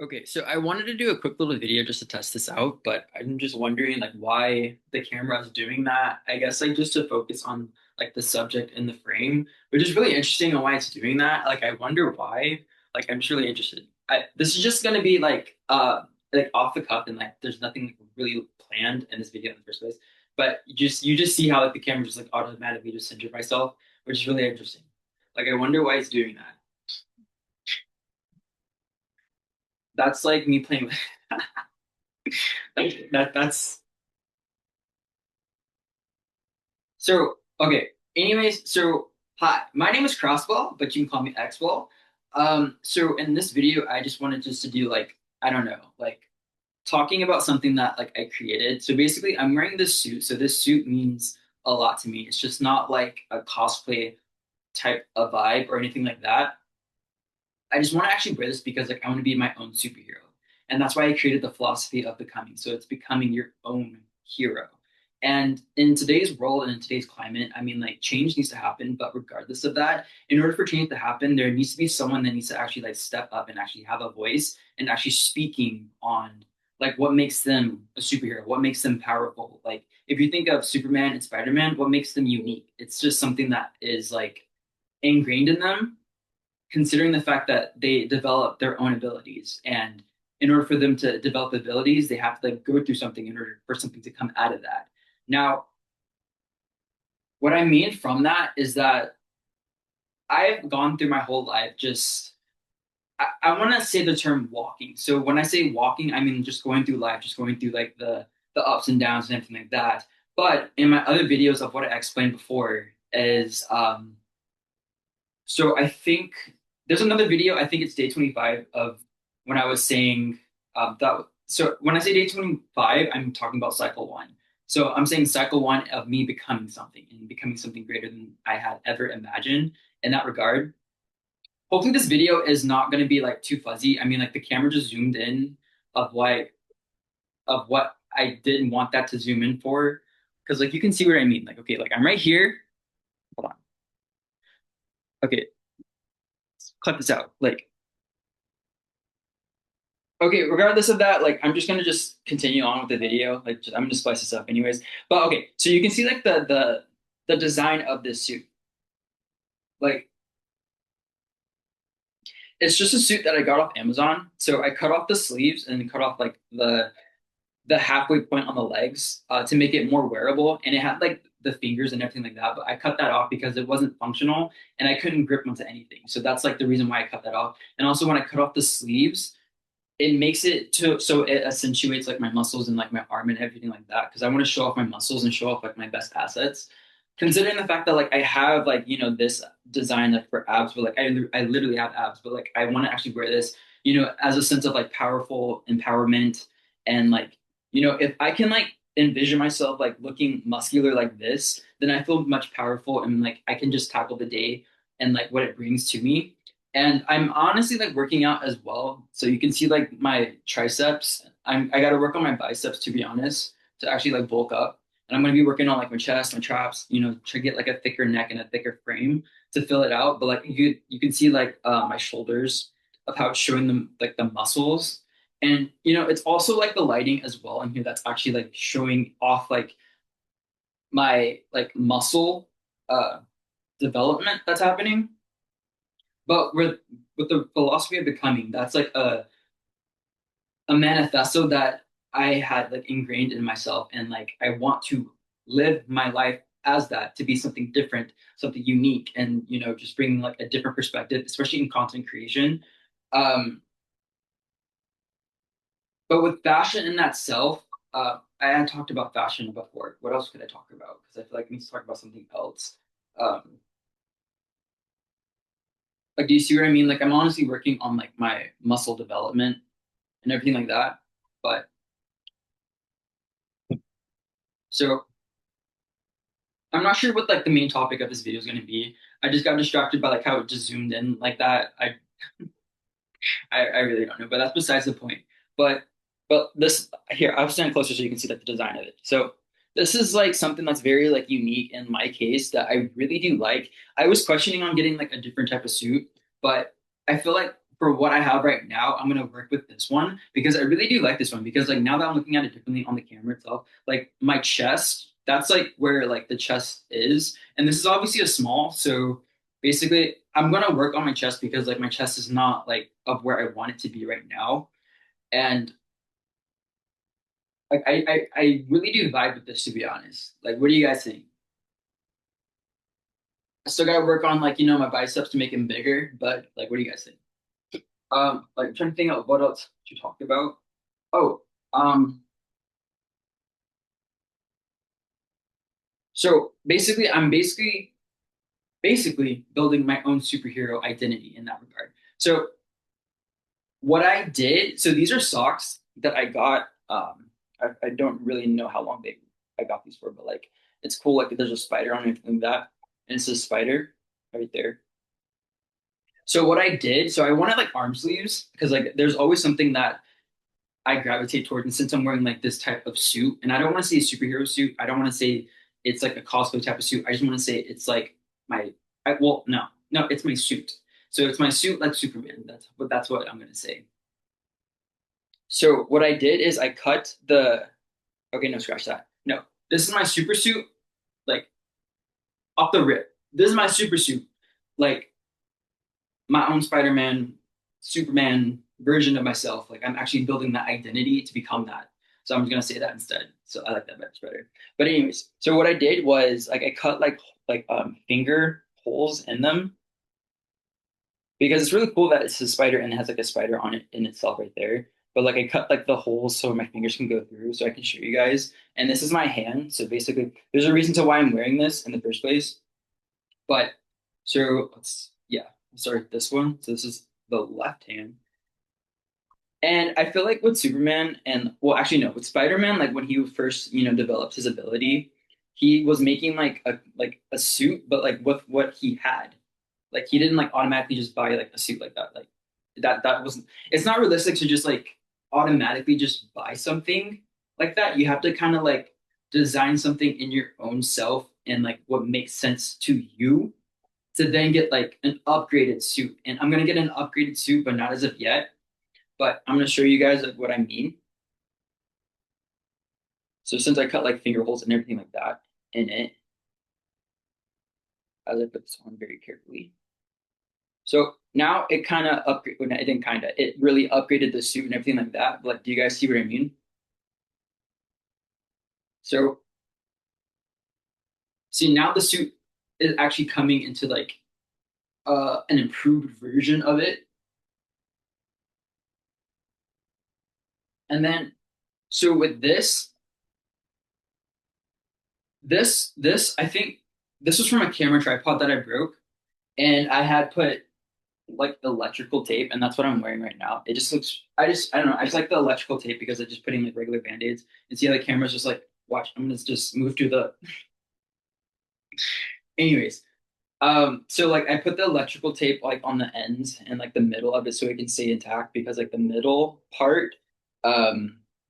Okay, so I wanted to do a quick little video just to test this out, but I'm just wondering like why the camera is doing that. I guess like just to focus on like the subject in the frame, which is really interesting and why it's doing that. Like I wonder why. Like I'm just really interested. This is just gonna be like off the cuff and like there's nothing really planned in this video in the first place. But you just see how like the camera just like automatically just centered myself, which is really interesting. Like I wonder why it's doing that. That's like me playing with that's so okay. Anyways, so hi, my name is Crossball, but you can call me Xball. So in this video, I just wanted just to do like I don't know, like talking about something that like I created. So basically, I'm wearing this suit. So this suit means a lot to me. It's just not like a cosplay type of vibe or anything like that. I just want to actually wear this because like I want to be my own superhero. And that's why I created the philosophy of becoming. So it's becoming your own hero. And in today's world and in today's climate, I mean, like change needs to happen. But regardless of that, in order for change to happen, there needs to be someone that needs to actually like step up and actually have a voice and actually speaking on like what makes them a superhero, what makes them powerful. Like if you think of Superman and Spider-Man, what makes them unique? It's just something that is like ingrained in them considering the fact that they develop their own abilities. And in order for them to develop abilities, they have to like go through something in order for something to come out of that. Now, what I mean from that is that I've gone through my whole life just I want to say the term walking. So when I say walking, I mean just going through life, just going through like the ups and downs and everything like that. But in my other videos of what I explained before is so I think there's another video. I think it's day 25 of when I was saying that. So when I say day 25, I'm talking about cycle one. So I'm saying cycle one of me becoming something and becoming something greater than I had ever imagined in that regard. Hopefully this video is not going to be like too fuzzy. I mean, like the camera just zoomed in of like of what I didn't want that to zoom in for. Because like you can see what I mean. Like, okay, like I'm right here. Hold on. Okay, cut this out. Like okay, regardless of that, like I'm just gonna just continue on with the video. Like I'm gonna spice this up anyways. But okay, so you can see like the design of this suit. Like it's just a suit that I got off Amazon. So I cut off the sleeves and cut off like the halfway point on the legs to make it more wearable. And it had like the fingers and everything like that. But I cut that off because it wasn't functional and I couldn't grip onto anything. So that's like the reason why I cut that off. And also when I cut off the sleeves, it makes it to so it accentuates like my muscles and like my arm and everything like that because I want to show off my muscles and show off like my best assets. Considering the fact that like I have like this design like for abs, but like I literally have abs, but like I want to actually wear this as a sense of like powerful empowerment and like if I can like envision myself like looking muscular like this, then I feel much powerful and like I can just tackle the day and like what it brings to me. And I'm honestly like working out as well. So you can see like my triceps. I got to work on my biceps to be honest, to actually like bulk up. And I'm going to be working on like my chest, my traps, to get like a thicker neck and a thicker frame to fill it out. But like you can see like my shoulders of how it's showing them like the muscles. And it's also like the lighting as well in here that's actually like showing off like my like muscle uh development that's happening. But with the philosophy of becoming, that's like a manifesto that I had like ingrained in myself, and like I want to live my life as that to be something different, something unique, and just bringing like a different perspective, especially in content creation. Um, but with fashion in that self, I had talked about fashion before. What else could I talk about? Because I feel like I need to talk about something else. Um, like, do you see what I mean? Like, I'm honestly working on like my muscle development and everything like that. But so I'm not sure what like the main topic of this video is going to be. I just got distracted by like how it just zoomed in like that. I really don't know, but that's besides the point. But this here, I'll stand closer so you can see like the design of it. So this is like something that's very like unique in my case that I really do like. I was questioning on getting like a different type of suit, but I feel like for what I have right now, I'm gonna work with this one because I really do like this one because like now that I'm looking at it differently on the camera itself, like my chest, that's like where like the chest is, and this is obviously a small, so basically I'm gonna work on my chest because like my chest is not like of where I want it to be right now, and like I really do vibe with this to be honest. Like, what do you guys think? I still gotta work on like my biceps to make them bigger, but like, what do you guys think? Like I'm trying to think of what else to talk about. Oh, um, so basically, I'm basically building my own superhero identity in that regard. So what I did, so these are socks that I got. I don't really know how long I got these for, but like it's cool. Like there's a spider on it like that, and it says spider right there. So what I did, so I wanted like arm sleeves because like there's always something that I gravitate towards. And since I'm wearing like this type of suit, and I don't want to say superhero suit, I don't want to say it's like a cosplay type of suit. I just want to say it's like my, well, no, it's my suit. So it's my suit like Superman. That's what I'm gonna say. So what I did is I cut the, okay, no, scratch that. No, this is my super suit, like off the rip. This is my super suit, like my own Spider-Man, Superman version of myself. Like I'm actually building that identity to become that. So I'm just gonna say that instead. So I like that much better. But anyways, so what I did was like I cut like finger holes in them because it's really cool that it's a spider and it has like a spider on it in itself right there. But like I cut like the holes so my fingers can go through so I can show you guys. And this is my hand. So basically there's a reason to why I'm wearing this in the first place. But so let's yeah, I'll start with this one. So this is the left hand. And I feel like with Superman and well, actually no, with Spider-Man, like when he first, developed his ability, he was making like a suit, but like with what he had. Like he didn't like automatically just buy like a suit like that. Like that wasn't it's not realistic to just like automatically just buy something like that. You have to kind of like design something in your own self and like what makes sense to you to then get like an upgraded suit. And I'm gonna get an upgraded suit, but not as of yet. But I'm gonna show you guys like what I mean. So since I cut like finger holes and everything like that in it, as I put this on very carefully. So now it kind of upgrade. Well, it didn't kind of. It really upgraded the suit and everything like that. But like, do you guys see what I mean? So see now the suit is actually coming into like an improved version of it. And then so with this I think this was from a camera tripod that I broke, and I had put like electrical tape, and that's what I'm wearing right now. It just looks, I don't know, I just like the electrical tape because I just putting like regular band-aids and see how the camera's just like, watch, I'm gonna just move to the, anyways. So like I put the electrical tape like on the ends and like the middle of it so it can stay intact because like the middle part,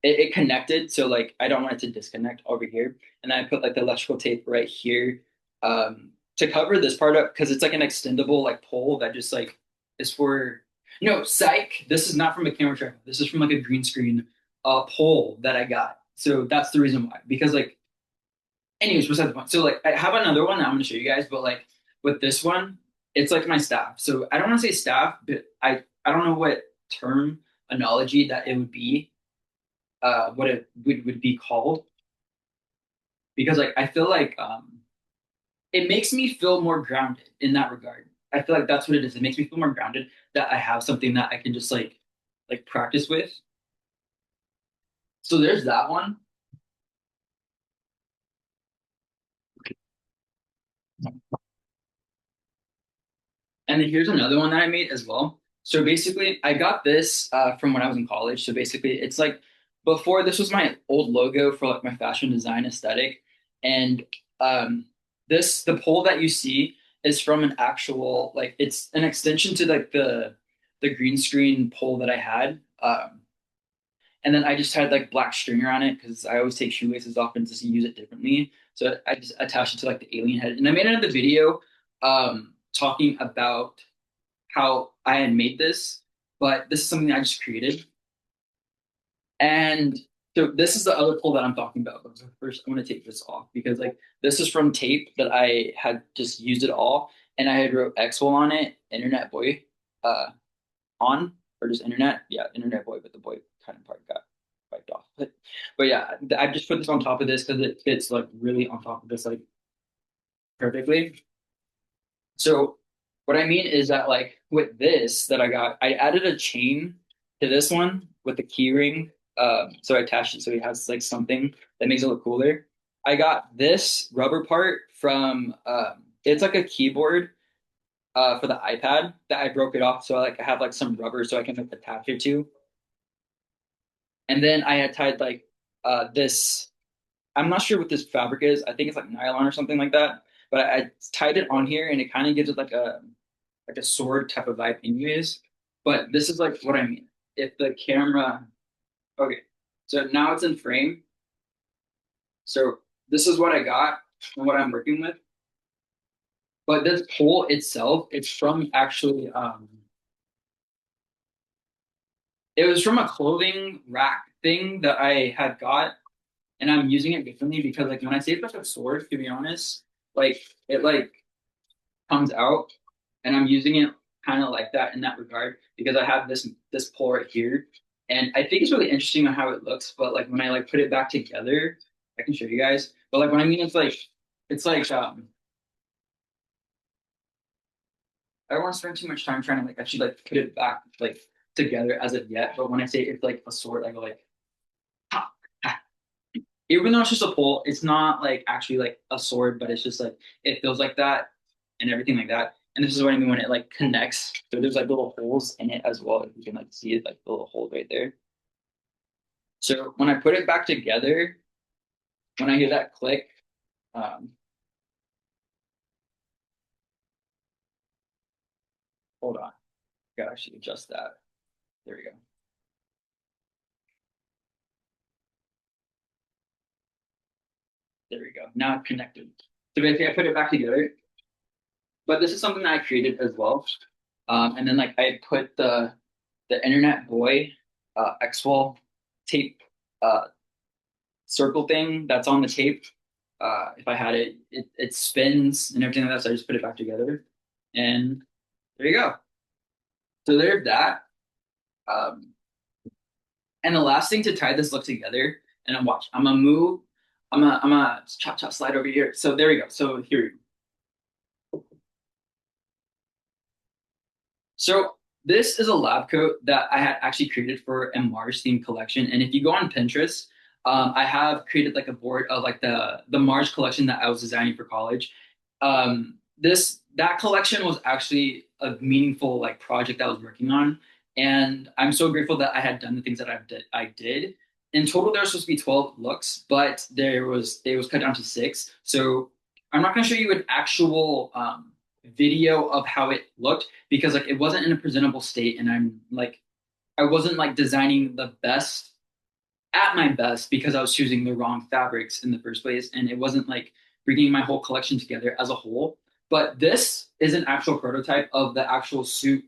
it connected. So like I don't want it to disconnect over here. And then I put like the electrical tape right here, to cover this part up because it's like an extendable like pole that just like is for, no, psych. This is not from a camera tripod. This is from like a green screen, pole that I got. So that's the reason why, because like anyways, besides the point. So like I have another one that I'm gonna show you guys, but like with this one, it's like my staff. So I don't want to say staff, but I don't know what term analogy that it would be, what it would be called, because like I feel like it makes me feel more grounded in that regard. I feel like that's what it is. It makes me feel more grounded that I have something that I can just like practice with. So there's that one. And then here's another one that I made as well. So basically, I got this from when I was in college. So basically, it's like before this was my old logo for like my fashion design aesthetic, and the pole that you see is from an actual like it's an extension to like the green screen pole that I had. And then I just had like black string around it because I always take shoelaces off and just use it differently. So I just attached it to like the alien head, and I made another video talking about how I had made this. but this is something I just created. And so this is the other pull that I'm talking about. But first, I'm going to take this off because like this is from tape that I had just used it all, and I had wrote Exwell on it, Internet Boy, uh, on or just Internet, yeah, Internet Boy, but the boy kind of part got wiped off. But yeah, I just put this on top of this because it fits like really on top of this like perfectly. So what I mean is that like with this that I got, I added a chain to this one with the key ring. So I attached it so it has like something that makes it look cooler. I got this rubber part from it's like a keyboard for the iPad that I broke it off so like I have like some rubber so I can like attach it to. And then I had tied like this. I'm not sure what this fabric is. I think it's like nylon or something like that. But I tied it on here and it kind of gives it like a sword type of vibe anyways. But this is like what I mean. If the camera, okay, so now it's in frame. So this is what I got and what I'm working with. But this pole itself, it's from actually, it was from a clothing rack thing that I had got, and I'm using it differently because like when I say it's like a sword, to be honest, like it like comes out, and I'm using it kind of like that in that regard because I have this pole right here, and I think it's really interesting on how it looks. But like when I like put it back together, I can show you guys. But like when I mean it's like I don't want to spend too much time trying to like actually like put it back like together as of yet. But when I say it's like a sword, I go like ha, ha. Even though it's just a pole, it's not like actually like a sword, but it's just like it feels like that and everything like that. And this is what I mean when it like connects. So there's like little holes in it as well. If you can like see it, like the little hole right there. So when I put it back together, when I hear that click, um, hold on, I gotta actually adjust that. There we go. There we go. Now it's connected. So basically, I put it back together. But this is something that I created as well. And then like I put the Internet Boy Xwell tape uh, circle thing that's on the tape. If I had it, it spins and everything like that. So I just put it back together, and there you go. So there's that. Um, and the last thing to tie this look together, and I'm watch. I'm gonna move. I'm gonna chop chop slide over here. So there we go. So here. So this is a lab coat that I had actually created for a Mars themed collection. And if you go on Pinterest, I have created like a board of like the Mars collection that I was designing for college. This that collection was actually a meaningful like project that I was working on, and I'm so grateful that I had done the things that I did. In total, there was supposed to be 12 looks, but it was cut down to six. So I'm not going to show you an actual video of how it looked because like it wasn't in a presentable state, and I'm like I wasn't like designing the best at my best because I was choosing the wrong fabrics in the first place, and it wasn't like bringing my whole collection together as a whole. But this is an actual prototype of the actual suit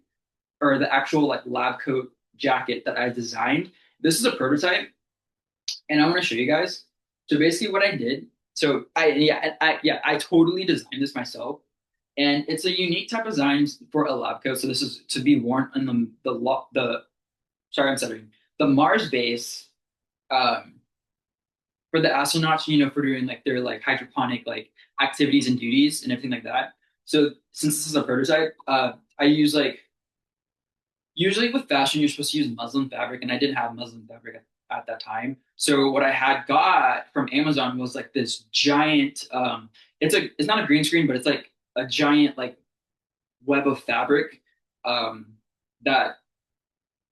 or the actual like lab coat jacket that I designed. This is a prototype, and I'm going to show you guys. So basically, what I did. So I totally designed this myself, and it's a unique type of design for a lab coat. So this is to be worn on the sorry, I'm stuttering. The Mars base um, for the astronauts, for doing like their like hydroponic like activities and duties and everything like that. So since this is a prototype, I use like usually with fashion you're supposed to use muslin fabric, and I didn't have muslin fabric at that time. So what I had got from Amazon was like this giant. It's not a green screen, but it's like a giant like web of fabric um, that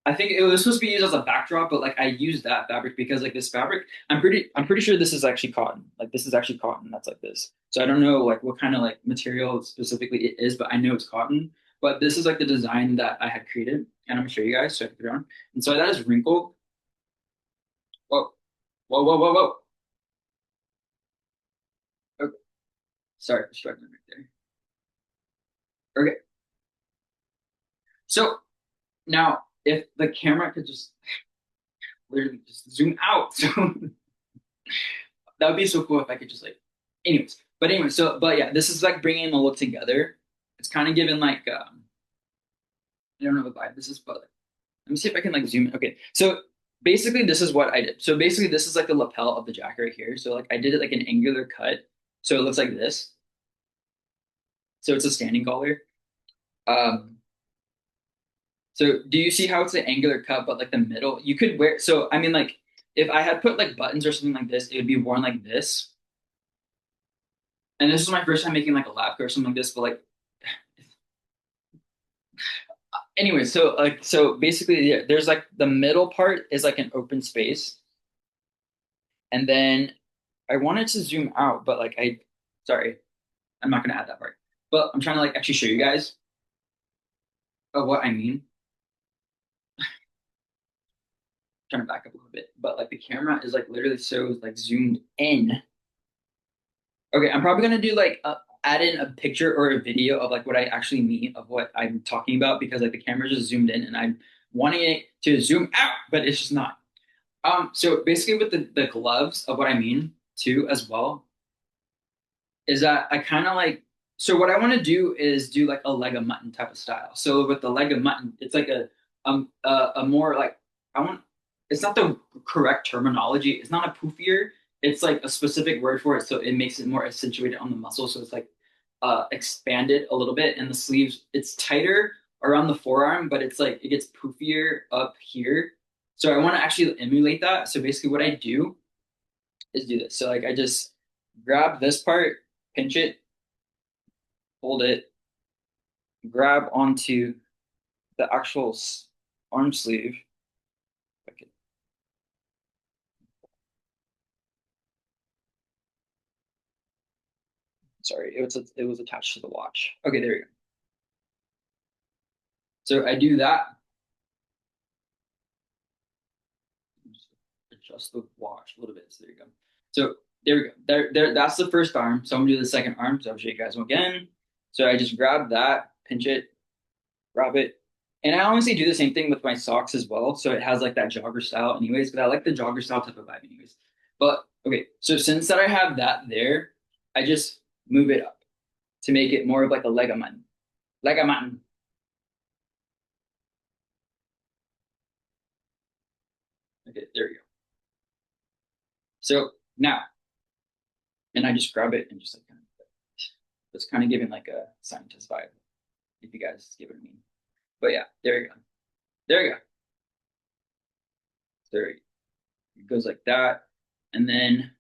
I think it was supposed to be used as a backdrop, but like I used that fabric because like this fabric, I'm pretty sure this is actually cotton. Like this is actually cotton that's like this. So I don't know like what kind of like material specifically it is, but I know it's cotton. But this is like the design that I had created, and I'm gonna show you guys. So I put it on, and so that is wrinkled. Whoa, whoa, whoa, whoa, whoa. Okay, sorry for struggling right there. Okay, so now. if the camera could just literally just zoom out. So that would be so cool if I could just like, anyways. But anyway, so but yeah, this is like bringing the look together. It's kind of given like I don't know what vibe this is, but like, let me see if I can like zoom in. Okay, so basically this is what I did. So basically this is like the lapel of the jacket right here. So like I did it like an angular cut, so it looks like this. So it's a standing collar. Um, so do you see how it's an angular cut, but like the middle, you could wear. So I mean, like if I had put like buttons or something like this, it would be worn like this. And this was my first time making like a lab coat or something like this, but like anyway, so like so basically yeah, there's like the middle part is like an open space. And then I wanted to zoom out, but like I sorry, I'm not gonna add that part. But I'm trying to like actually show you guys of what I mean. I'm trying to back up a little bit. But like the camera is like literally so like zoomed in. Okay, I'm probably gonna do like add in a picture or a video of like what I actually mean of what I'm talking about because like the camera just zoomed in and I'm wanting it to zoom out, but it's just not. So basically with the gloves of what I mean too as well is that I kind of like so what I want to do is do like a leg of mutton type of style. So with the leg of mutton, it's like a more like I want it's not the correct terminology. It's not a poofier. It's like a specific word for it, so it makes it more accentuated on the muscle. So it's like expanded a little bit, and the sleeves it's tighter around the forearm, but it's like it gets poofier up here. So I want to actually emulate that. So basically, what I do is do this. So like I just grab this part, pinch it, hold it, grab onto the actual arm sleeve. Okay, sorry, it was attached to the watch. Okay, there we go. So I do that. Just adjust the watch a little bit. So there you go. So there we go. That's the first arm. So I'm gonna do the second arm. So I'll show you guys again. So I just grab that, pinch it, grab it. And I honestly do the same thing with my socks as well. So it has like that jogger style anyways, because I like the jogger style type of vibe anyways. But okay, so since that I have that there, I just move it up to make it more of like a leg of mutton. Leg of mutton. Okay, there we go. So now, and I just grab it and just like kind of, it's kind of giving like a scientist vibe, if you guys get what I mean. But yeah, there you go. There you go. There you go. It goes like that. And then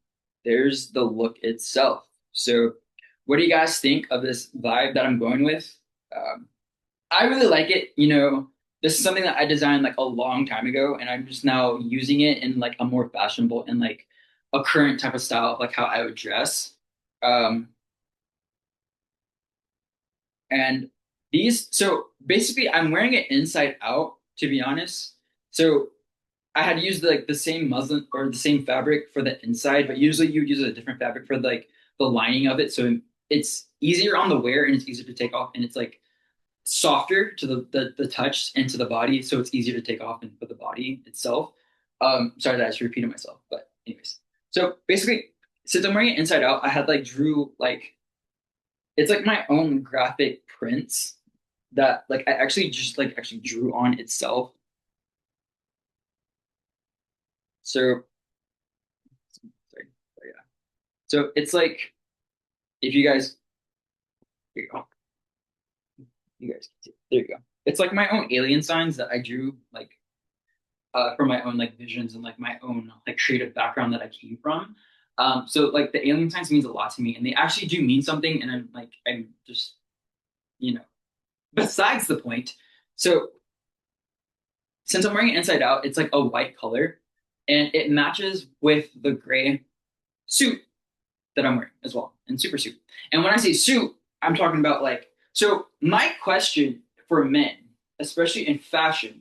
there's the look itself. So what do you guys think of this vibe that I'm going with? Um, I really like it. You know, this is something that I designed like a long time ago, and I'm just now using it in like a more fashionable and like a current type of style of like how I would dress. Um, and so basically, I'm wearing it inside out, to be honest. So I had used like the same muslin or the same fabric for the inside, but usually you would use a different fabric for like the lining of it. So it's easier on the wear and it's easier to take off, and it's like softer to the touch and to the body, so it's easier to take off and for the body itself. Sorry that I just repeated myself, but anyways. So basically, since I'm wearing it inside out, I had like drew like it's like my own graphic prints that like I actually just like actually drew on itself. So sorry, but yeah. So it's like if you guys here you go. You guys can see. There you go. It's like my own alien signs that I drew like from my own like visions and like my own like creative background that I came from. So like the alien signs means a lot to me, and they actually do mean something. And I'm just you know besides the point. So since I'm wearing it inside out, it's like a white color, and it matches with the gray suit that I'm wearing as well, and super suit. And when I say suit, I'm talking about like so. My question for men, especially in fashion,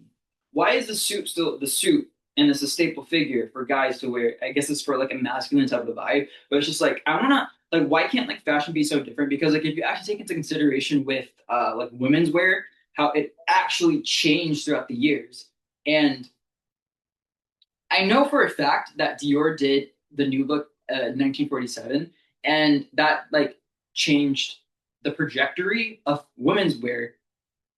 why is the suit still the suit and it's a staple figure for guys to wear? I guess it's for like a masculine type of vibe, but it's just like I wanna like why can't like fashion be so different? Because like if you actually take into consideration with like women's wear, how it actually changed throughout the years. And I know for a fact that Dior did the new look 1947, and that like changed the trajectory of women's wear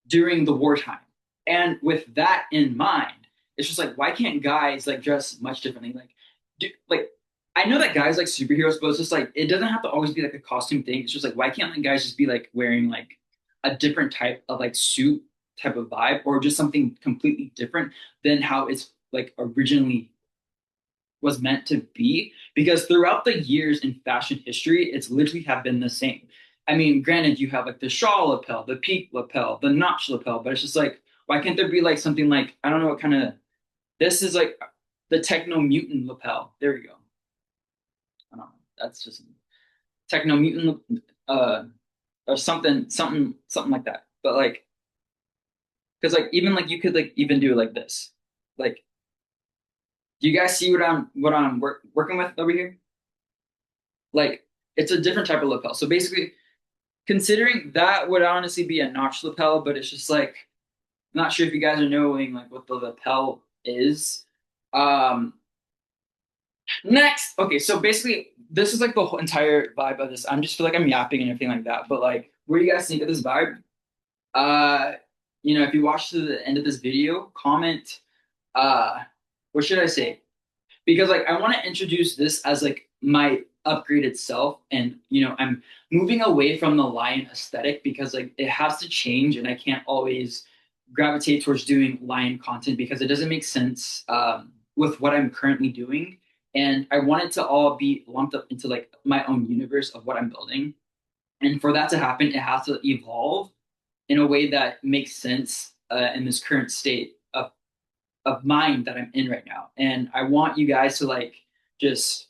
during the wartime. And with that in mind, it's just like, why can't guys like dress much differently? Like I know that guys like superheroes, but it's just like it doesn't have to always be like a costume thing. It's just like, why can't like guys just be like wearing like a different type of like suit type of vibe, or just something completely different than how it's like originally was meant to be? Because throughout the years in fashion history, it's literally have been the same. I mean, granted, you have like the shawl lapel, the peak lapel, the notch lapel, but it's just like, why can't there be like something like, I don't know what kind of, this is like the techno mutant lapel. There we go. I don't know. That's just techno mutant, or something like that. But like, because like even like you could like even do it like this. Like, do you guys see what I'm working with over here? Like, it's a different type of lapel. So basically, considering that would honestly be a notch lapel, but it's just like I'm not sure if you guys are knowing like what the lapel is. Um, Next, okay, so basically this is like the whole entire vibe of this. I'm just feel like I'm yapping and everything like that. But like, what do you guys think of this vibe? Uh, if you watch to the end of this video, comment uh what should I say? Because like I want to introduce this as like my upgraded self, and I'm moving away from the lion aesthetic because like it has to change, and I can't always gravitate towards doing lion content because it doesn't make sense with what I'm currently doing. And I want it to all be lumped up into like my own universe of what I'm building, and for that to happen it has to evolve in a way that makes sense in this current state of mind that I'm in right now. And I want you guys to like just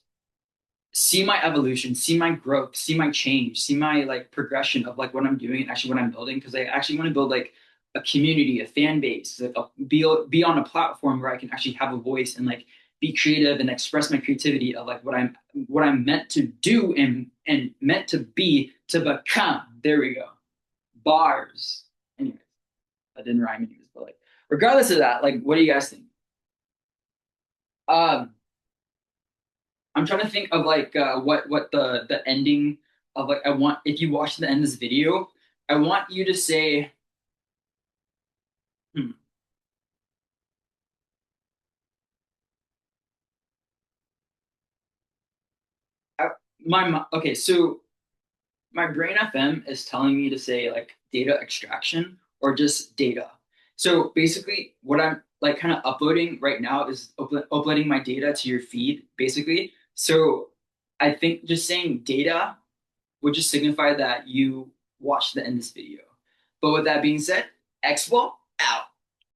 see my evolution, see my growth, see my change, see my like progression of like what I'm doing and actually what I'm building. Because I actually want to build like a community, a fan base, like be on a platform where I can actually have a voice and like be creative and express my creativity of like what I'm meant to do and meant to be to become. There we go. Bars. Anyways, that didn't rhyme anyways, but like regardless of that, like what do you guys think? Um, I'm trying to think of like what the ending of like I want if you watch the end of this video, I want you to say, hmm, I, okay, so my brain FM is telling me to say like data extraction or just data. So basically, what I'm like kind of uploading right now is uploading my data to your feed, basically. So I think just saying data would just signify that you watched the end of this video. But with that being said, Expo out.